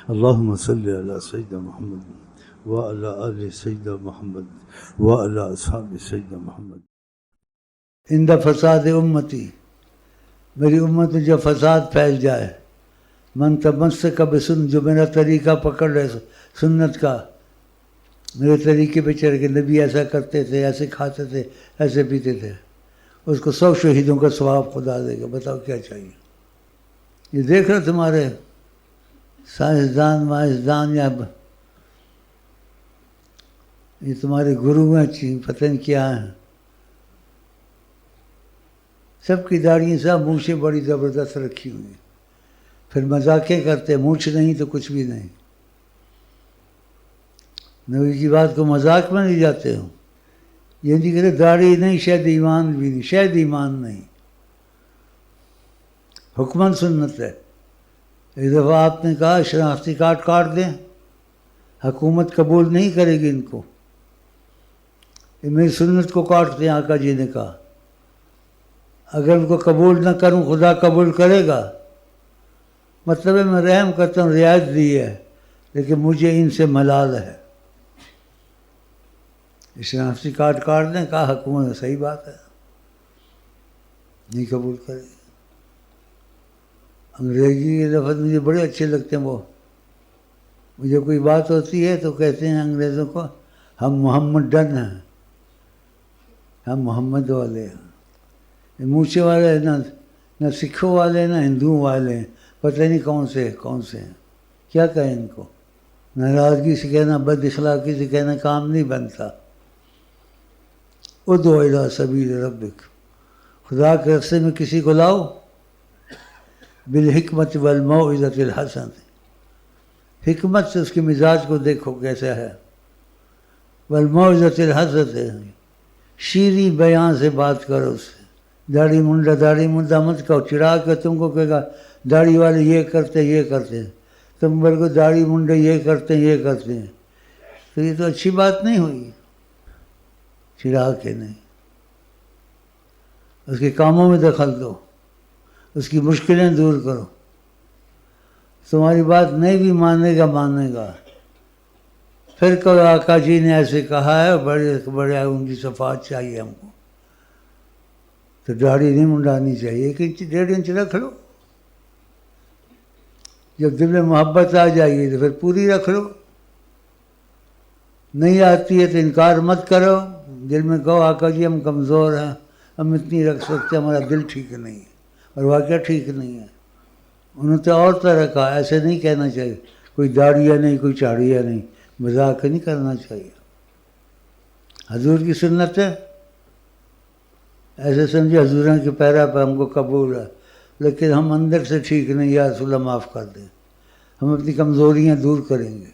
اللہم صلی علی سیدنا محمد وعلی آل سیدنا محمد وعلی اصحاب سیدنا محمد۔ عند فساد امتی، میری امت میں جب فساد پھیل جائے، من تمسک بسن، جو میرا طریقہ پکڑ لے سنت کا، میرے طریقے پہ چل کے نبی ایسا کرتے تھے، ایسے کھاتے تھے، ایسے پیتے تھے، اس کو 100 شہیدوں کا ثواب خدا دے گا۔ بتاؤ کیا چاہیے؟ یہ دیکھ رہے تمہارے سائنسدان یا یہ تمہارے گرو ہیں، پتہ نہیں کیا ہیں، سب کی داڑھیاں سب مونچھیں بڑی زبردست رکھی ہوئی ہیں، پھر مذاقیں کرتے، مونچھ نہیں تو کچھ بھی نہیں۔ نبی کی بات کو مذاق میں نہیں جاتے ہو، یہ نہیں کہتے داڑھی نہیں شاید ایمان بھی نہیں، شاید ایمان نہیں، حکمن سنت ہے۔ ایک دفعہ آپ نے کہا شناختی کارڈ کاٹ دیں، حکومت قبول نہیں کرے گی ان کو، یہ میری سنت کو کاٹ دیں، آقا جی نے کہا، اگر ان کو قبول نہ کروں خدا قبول کرے گا؟ مطلب ہے میں رحم کرتا ہوں، رعایت دی ہے، لیکن مجھے ان سے ملال ہے۔ شناختی کارڈ کاٹ دیں، کہا حکومت صحیح بات ہے، نہیں قبول کرے گی۔ انگریزی کے لفظ مجھے بڑے اچھے لگتے ہیں، وہ مجھے کوئی بات ہوتی ہے تو کہتے ہیں انگریزوں کو، ہم محمد ڈن ہیں، ہم محمد والے ہیں۔ مونچھے والے نہ سکھوں والے نہ ہندوؤں والے ہیں، پتہ نہیں کون سے ہیں، کیا کہیں ان کو؟ ناراضگی سے کہنا، بد اخلاقی سے کہنا کام نہیں بنتا۔ ادعو الی سبیل ربک، خدا کے راستے میں کسی کو لاؤ، بالحکمت والموعظۃ الحسنہ، حکمت سے اس کے مزاج کو دیکھو کیسا ہے، والموعظۃ الحسنہ، شیریں بیان سے بات کرو اس سے۔ داڑھی منڈا مت کہو، چڑھا کے تم کو کہے گا داڑھی والے یہ کرتے ہیں، تم بول کو داڑھی منڈے یہ کرتے ہیں، تو یہ تو اچھی بات نہیں ہوئی۔ چڑھا کے نہیں، اس کے کاموں میں دخل دو، اس کی مشکلیں دور کرو۔ تمہاری بات نہیں بھی مانے گا، پھر کہو آقا جی نے ایسے کہا ہے، بڑے ان کی صفات چاہیے ہم کو، تو داڑھی نہیں منڈانی چاہیے، 1 انچ 1.5 انچ رکھ لو، جب دل میں محبت آ جائے گی تو پھر پوری رکھ لو، نہیں آتی ہے تو انکار مت کرو، دل میں کہو آقا جی ہم کمزور ہیں، ہم اتنی رکھ سکتے، ہمارا دل ٹھیک نہیں ہے، اور واقعہ ٹھیک نہیں ہے۔ انہوں نے اور طرح کہا، ایسے نہیں کہنا چاہیے، کوئی داڑھیاں نہیں، کوئی چاڑیاں نہیں، مذاق نہیں کرنا چاہیے۔ حضور کی سنت ہے، ایسے سمجھے حضوراں کے پیرا پہ ہم کو قبول ہے، لیکن ہم اندر سے ٹھیک نہیں، یا رسول اللہ معاف کر دیں، ہم اپنی کمزوریاں دور کریں گے۔